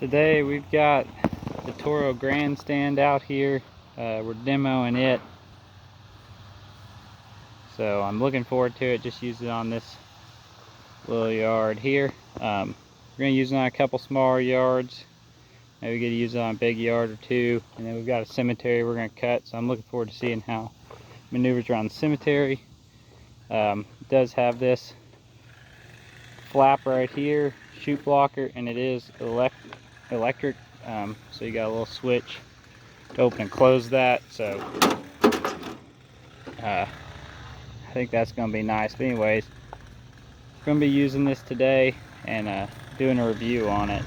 Today we've got the Toro Grandstand out here. We're demoing it, so I'm looking forward to it. Just use it on this little yard here. We're going to use it on a couple smaller yards. Maybe get to use it on a big yard or two. And then we've got a cemetery we're going to cut, so I'm looking forward to seeing how it maneuvers around the cemetery. It does have this flap right here, chute blocker, and it is electric. So you got a little switch to open and close that. So I think that's going to be nice. But anyways, I'm going to be using this today and doing a review on it.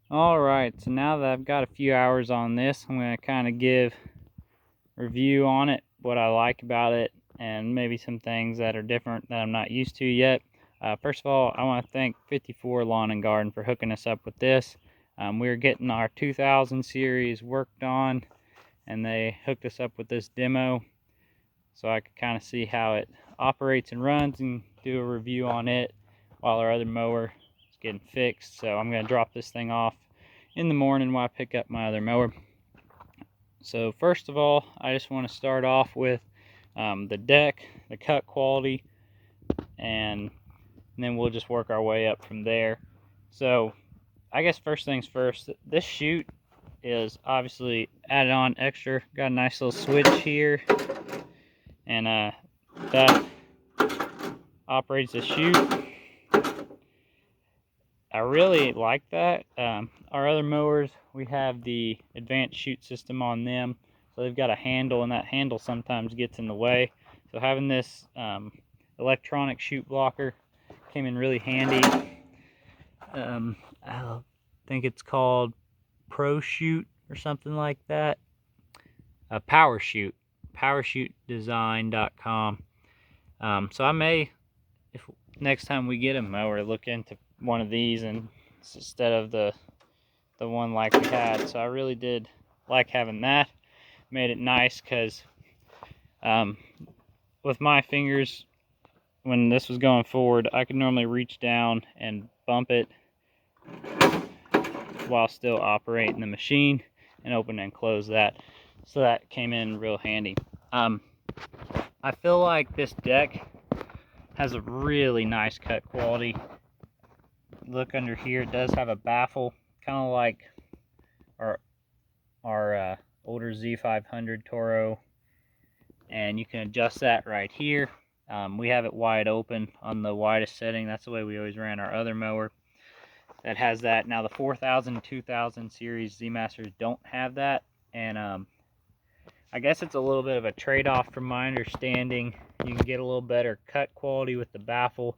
Alright, so now that I've got a few hours on this, I'm going to kind of give a review on it, what I like about it, and maybe some things that are different that I'm not used to yet. First of all, I want to thank 54 Lawn and Garden for hooking us up with this. We were getting our 2000 series worked on, and they hooked us up with this demo so I could kind of see how it operates and runs and do a review on it while our other mower is getting fixed. So I'm going to drop this thing off in the morning while I pick up my other mower. So first of all, I just want to start off with the deck, the cut quality, and then we'll just work our way up from there. So I guess first things first, this chute is obviously added on extra. Got a nice little switch here, and that operates the chute. I really like that. Our other mowers, we have the advanced chute system on them, so they've got a handle, and that handle sometimes gets in the way. So having this electronic chute blocker came in really handy. I think it's called proshoot or something like that. Powershoot, powershootdesign.com. So I may, if next time we get a mower, look into one of these and instead of the one like we had. So I really did like having that. Made it nice because with my fingers, when this was going forward, I could normally reach down and bump it while still operating the machine, and open and close that. So that came in real handy. I feel like this deck has a really nice cut quality. Look under here, it does have a baffle, kind of like our older Z500 Toro, and you can adjust that right here. We have it wide open on the widest setting. That's the way we always ran our other mower that has that. Now the 4000 2000 series Z Masters don't have that, and I guess it's a little bit of a trade-off from my understanding. You can get a little better cut quality with the baffle,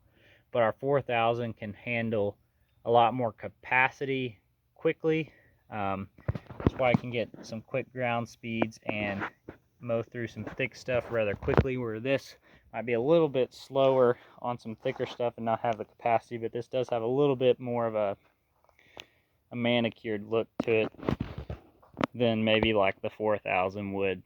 but our 4000 can handle a lot more capacity quickly. That's why I can get some quick ground speeds and mow through some thick stuff rather quickly, where this might be a little bit slower on some thicker stuff and not have the capacity, but this does have a little bit more of a manicured look to it than maybe like the 4000 would.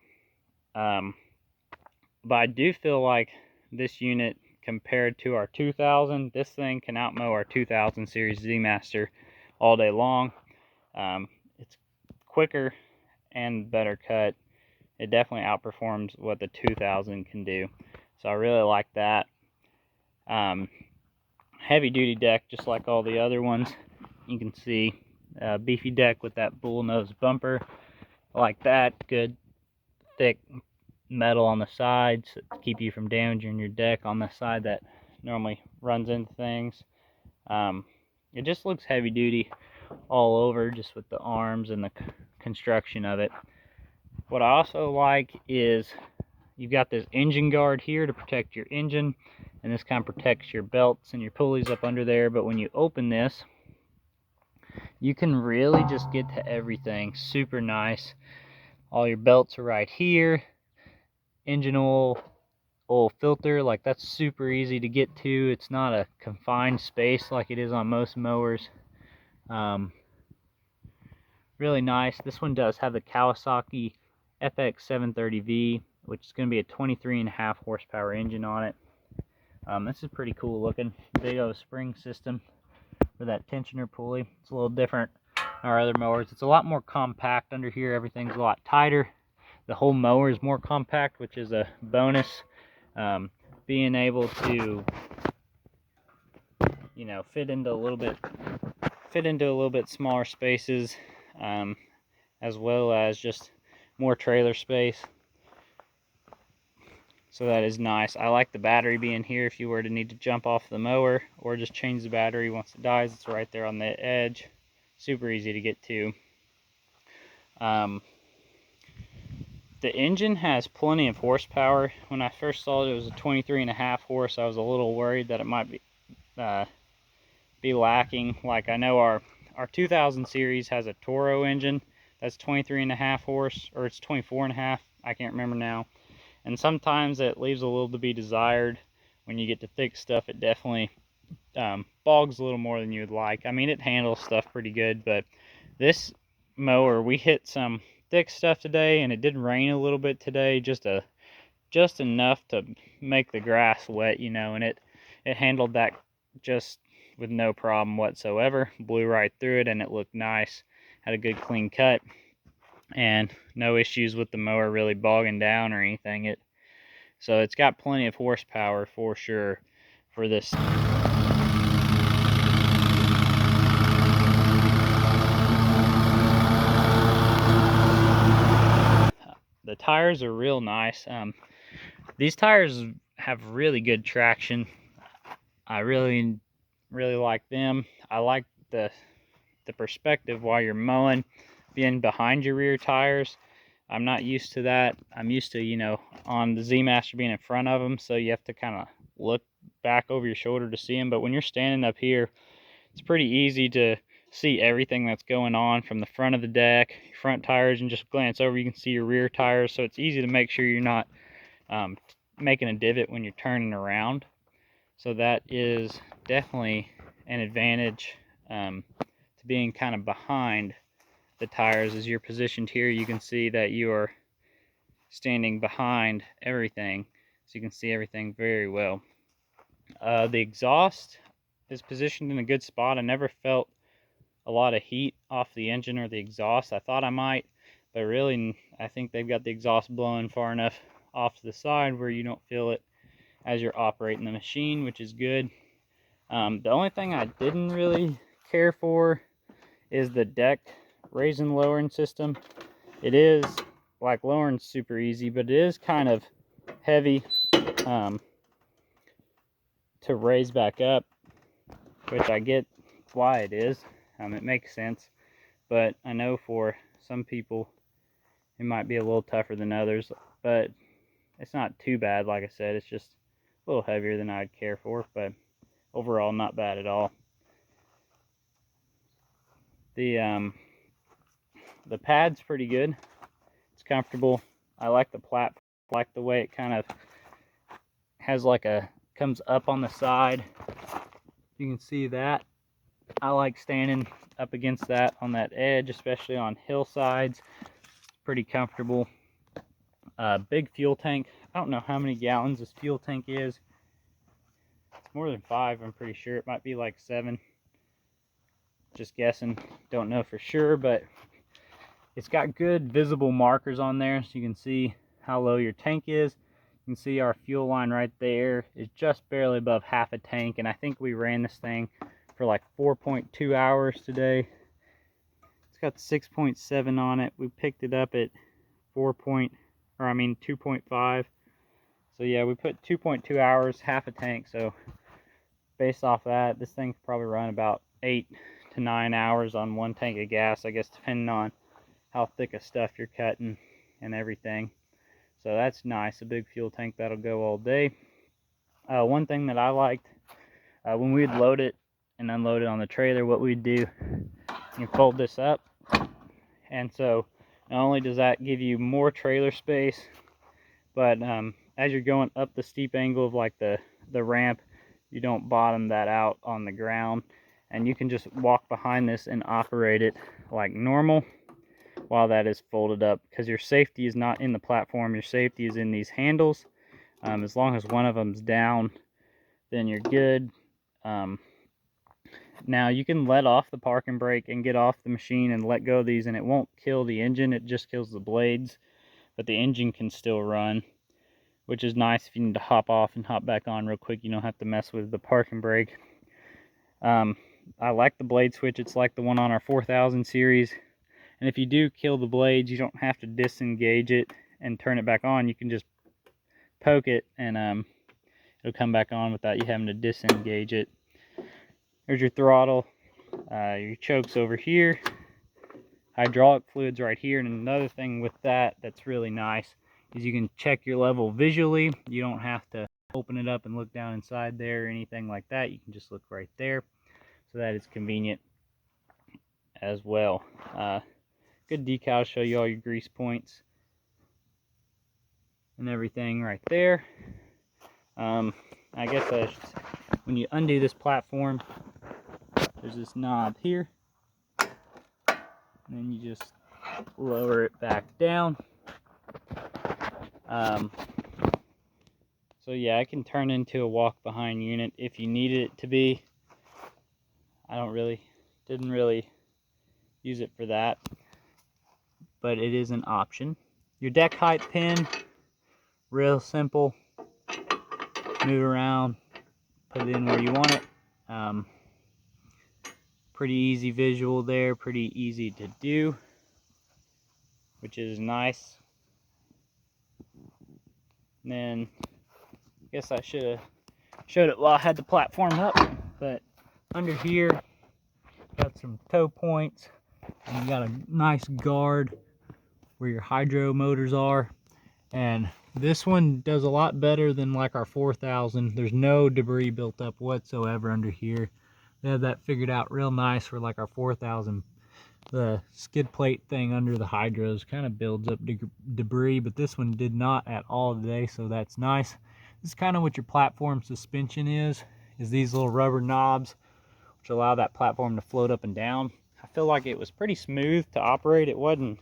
But I do feel like this unit, compared to our 2000, this thing can outmow our 2000 series Z Master all day long. It's quicker and better cut. It definitely outperforms what the 2000 can do, so I really like that. Heavy duty deck, just like all the other ones. You can see beefy deck with that bull nose bumper. I like that. Good thick metal on the sides to keep you from damaging your deck on the side that normally runs into things. It just looks heavy duty all over, just with the arms and the construction of it. What I also like is you've got this engine guard here to protect your engine, and this kind of protects your belts and your pulleys up under there. But when you open this, you can really just get to everything. Super nice. All your belts are right here. Engine oil filter, like that's super easy to get to. It's not a confined space like it is on most mowers. Really nice. This one does have the Kawasaki FX730V, which is going to be a 23.5 horsepower engine on it. This is pretty cool looking. Big old spring system for that tensioner pulley. It's a little different than our other mowers. It's a lot more compact under here. Everything's a lot tighter. The whole mower is more compact, which is a bonus. Being able to, you know, fit into a little bit smaller spaces, as well as just more trailer space. So that is nice. I like the battery being here if you were to need to jump off the mower or just change the battery once it dies. It's right there on the edge. Super easy to get to. The engine has plenty of horsepower. When I first saw it, it was a 23.5 horse. I was a little worried that it might be lacking. Like, I know our 2000 series has a Toro engine that's 23.5 horse, or it's 24.5. I can't remember now. And sometimes it leaves a little to be desired. When you get to thick stuff, it definitely bogs a little more than you would like. I mean, it handles stuff pretty good, but this mower, we hit some thick stuff today, and it did rain a little bit today, just enough to make the grass wet, you know, and it handled that just with no problem whatsoever. Blew right through it, and it looked nice. Had a good clean cut, and no issues with the mower really bogging down or anything. So it's got plenty of horsepower for sure for this. The tires are real nice. These tires have really good traction. I really like them. I like the perspective while you're mowing, being behind your rear tires. I'm not used to that. I'm used to, you know, on the Z Master being in front of them, so you have to kind of look back over your shoulder to see them. But when you're standing up here, it's pretty easy to see everything that's going on from the front of the deck, your front tires, and just glance over, you can see your rear tires. So it's easy to make sure you're not making a divot when you're turning around. So that is definitely an advantage to being kind of behind the tires. As you're positioned here, you can see that you are standing behind everything, so you can see everything very well. The exhaust is positioned in a good spot. I never felt a lot of heat off the engine or the exhaust. I thought I might. but really I think they've got the exhaust blowing far enough off to the side where you don't feel it as you're operating the machine, which is good. The only thing I didn't really care for is the deck raising and lowering system. It is, like, lowering super easy, but it is kind of heavy to raise back up, which I get why it is. It makes sense, but I know for some people it might be a little tougher than others, but it's not too bad. Like I said, it's just a little heavier than I'd care for, but overall not bad at all. The pad's pretty good. It's comfortable. I like the platform. I like the way it kind of has like comes up on the side. You can see that. I like standing up against that on that edge, especially on hillsides. It's pretty comfortable. Big fuel tank. I don't know how many gallons this fuel tank is. It's more than 5, I'm pretty sure. It might be like 7. Just guessing. Don't know for sure, but it's got good visible markers on there, so you can see how low your tank is. You can see our fuel line right there is just barely above half a tank, and I think we ran this thing for like 4.2 hours today. It's got 6.7 on it. We picked it up at 2.5. So yeah, we put 2.2 hours, half a tank. So based off that, this thing could probably run about 8 to 9 hours on one tank of gas, I guess, depending on how thick of stuff you're cutting and everything. So that's nice, a big fuel tank that'll go all day. One thing that I liked, when we'd load it and unload it on the trailer, what we'd do, you fold this up, and so not only does that give you more trailer space, but as you're going up the steep angle of like the ramp, you don't bottom that out on the ground, and you can just walk behind this and operate it like normal while that is folded up, because your safety is not in the platform, your safety is in these handles. As long as one of them's down, then you're good. Now you can let off the parking brake and get off the machine and let go of these, and it won't kill the engine, it just kills the blades, but the engine can still run, which is nice. If you need to hop off and hop back on real quick, you don't have to mess with the parking brake. I like the blade switch. It's like the one on our 4000 series, and if you do kill the blades, you don't have to disengage it and turn it back on. You can just poke it and it'll come back on without you having to disengage it. There's your throttle, your chokes over here, hydraulic fluids right here. And another thing with that that's really nice is you can check your level visually. You don't have to open it up and look down inside there or anything like that. You can just look right there, so that is convenient as well. Good decal to show you all your grease points and everything right there. I guess when you undo this platform, there's this knob here, and then you just lower it back down. So yeah, I can turn into a walk behind unit if you need it to be. I didn't really use it for that, but it is an option. Your deck height pin, real simple. Move around, put it in where you want it. Pretty easy visual there, pretty easy to do, which is nice. And then I guess I should have showed it while I had the platform up, but under here got some toe points, and you got a nice guard where your hydro motors are. And this one does a lot better than like our 4000. There's no debris built up whatsoever under here. They have that figured out real nice for like our 4000. The skid plate thing under the hydros kind of builds up debris, but this one did not at all today, so that's nice. This is kind of what your platform suspension is these little rubber knobs, which allow that platform to float up and down. I feel like it was pretty smooth to operate. It wasn't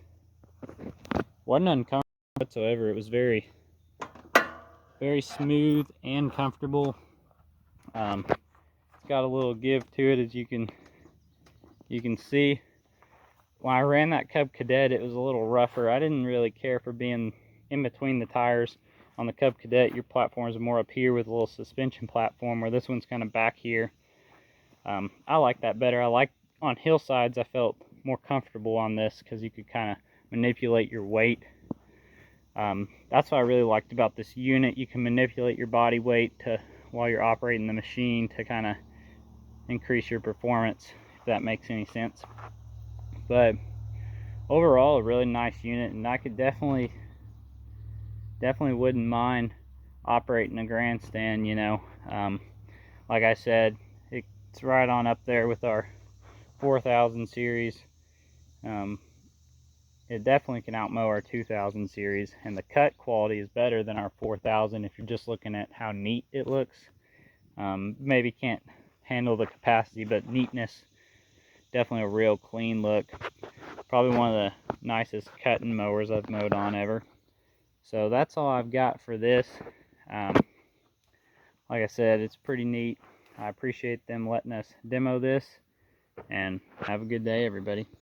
uncomfortable whatsoever. It was very, very smooth and comfortable. It's got a little give to it, as you can see, when I ran that Cub Cadet, it was a little rougher. I didn't really care for being in between the tires. On the Cub Cadet, your platforms are more up here with a little suspension platform, where this one's kind of back here. I like that better. I like on hillsides, I felt more comfortable on this because you could kind of manipulate your weight. That's what I really liked about this unit. You can manipulate your body weight while you're operating the machine to kind of increase your performance, if that makes any sense. But overall, a really nice unit, and I could definitely wouldn't mind operating a Grandstand, you know. Like I said, it's right on up there with our 4000 series. It definitely can outmow our 2000 series, and the cut quality is better than our 4000 if you're just looking at how neat it looks. Maybe can't handle the capacity, but neatness, definitely a real clean look. Probably one of the nicest cutting mowers I've mowed on ever. So that's all I've got for this. Like I said, it's pretty neat. I appreciate them letting us demo this, and have a good day, everybody.